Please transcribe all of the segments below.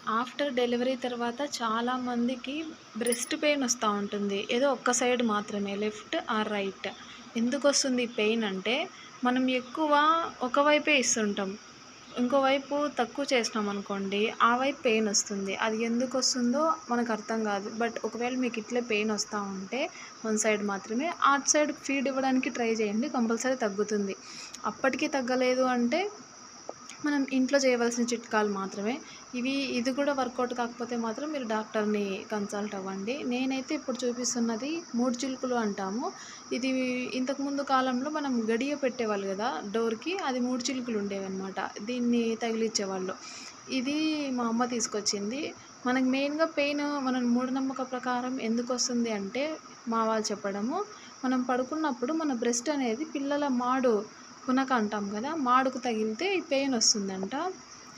After delivery తర్వాత చాలామందికి breast pain వస్తూ ఉంటుంది. ఏదో ఒక్క సైడ్ మాత్రమే, లెఫ్ట్ ఆర్ రైట్. ఎందుకొస్తుంది ఈ పెయిన్ అంటే, మనం ఎక్కువ ఒకవైపే ఇస్తుంటాం. ఇంకోవైపు తక్కువ చేసినామనుకోండి, ఆ వైపు పెయిన్ వస్తుంది. అది ఎందుకొస్తుందో మనకు అర్థం కాదు. బట్ ఒకవేళ మీకు ఇట్లే పెయిన్ వస్తూ ఉంటే వన్ సైడ్ మాత్రమే, అటు సైడ్ ఫీడ్ ఇవ్వడానికి ట్రై చేయండి. కంపల్సరీ తగ్గుతుంది. అప్పటికి తగ్గలేదు అంటే మనం ఇంట్లో చేయవలసిన చిట్కాలు మాత్రమే. ఇది కూడా వర్కౌట్ కాకపోతే మాత్రం మీరు డాక్టర్‌ని కన్సల్ట్ అవ్వండి. నేనైతే ఇప్పుడు చూపిస్తున్నది 3 చిలుకలు అంటాము. ఇది ఇంతకుముందు కాలంలో మనం గడియ పెట్టేవాళ్ళు కదా డోర్‌కి, అది 3 చిలుకలు ఉండేవన్నమాట. దీన్ని తగిలిచ్చేవాళ్ళు. ఇది మా అమ్మ తీసుకొచ్చింది. మనకు మెయిన్‌గా పెయిన్ మనం మూఢనమ్మక ప్రకారం ఎందుకొస్తుంది అంటే, మా వాళ్ళు చెప్పడము, మనం పడుకున్నప్పుడు మన బ్రెస్ట్ అనేది పిల్లల మాడు పునక అంటాం కదా, మాడుకు తగిలితే ఈ పెయిన్ వస్తుందంట.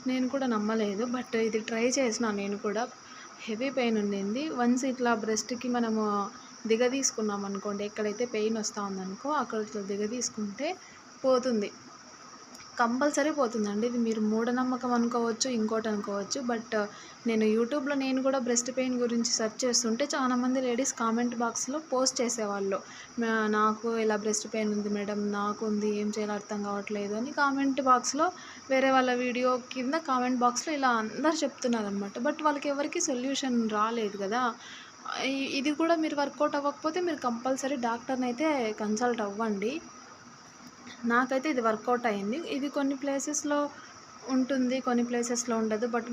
నేను కూడా నమ్మలేదు. బట్ ఇది ట్రై చేసిన నేను కూడా. హెవీ పెయిన్ ఉండింది. వన్స్ ఇట్లా బ్రెస్ట్‌కి మనము దిగదీసుకున్నాం అనుకోండి, ఎక్కడైతే పెయిన్ వస్తూ ఉందనుకో అక్కడ ఇట్లా దిగదీసుకుంటే పోతుంది. కంపల్సరీ పోతుందండి. ఇది మీరు మూఢనమ్మకం అనుకోవచ్చు, ఇంకోటి అనుకోవచ్చు. బట్ నేను యూట్యూబ్‌లో నేను కూడా బ్రెస్ట్ పెయిన్ గురించి సెర్చ్ చేస్తుంటే చాలామంది లేడీస్ కామెంట్ బాక్స్‌లో పోస్ట్ చేసేవాళ్ళు. నాకు ఇలా బ్రెస్ట్ పెయిన్ ఉంది మేడం, నాకుంది, ఏం చేయాలో అర్థం కావట్లేదు అని కామెంట్ బాక్స్‌లో వేరే వాళ్ళ వీడియో కింద కామెంట్ బాక్స్‌లో ఇలా అందరూ చెప్తున్నారనమాట. బట్ వాళ్ళకి ఎవరికీ సొల్యూషన్ రాలేదు కదా! ఇది కూడా మీరు వర్కౌట్ అవ్వకపోతే మీరు కంపల్సరీ డాక్టర్‌ని అయితే కన్సల్ట్ అవ్వండి. నాకైతే ఇది వర్కౌట్ అయింది. ఇది కొన్ని ప్లేసెస్‌లో ఉంటుంది, కొన్ని ప్లేసెస్‌లో ఉండదు. బట్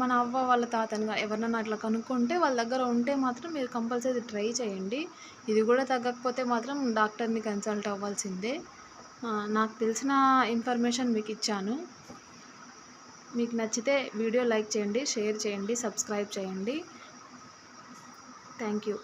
మన అవ్వ వాళ్ళ తాతని ఎవరినన్నా అట్లా కనుక్కుంటే వాళ్ళ దగ్గర ఉంటే మాత్రం మీరు కంపల్సరీ ట్రై చేయండి. ఇది కూడా తగ్గకపోతే మాత్రం డాక్టర్‌ని కన్సల్ట్ అవ్వాల్సిందే. నాకు తెలిసిన ఇన్ఫర్మేషన్ మీకు ఇచ్చాను. మీకు నచ్చితే వీడియో లైక్ చేయండి, షేర్ చేయండి, సబ్స్క్రైబ్ చేయండి. Thank you.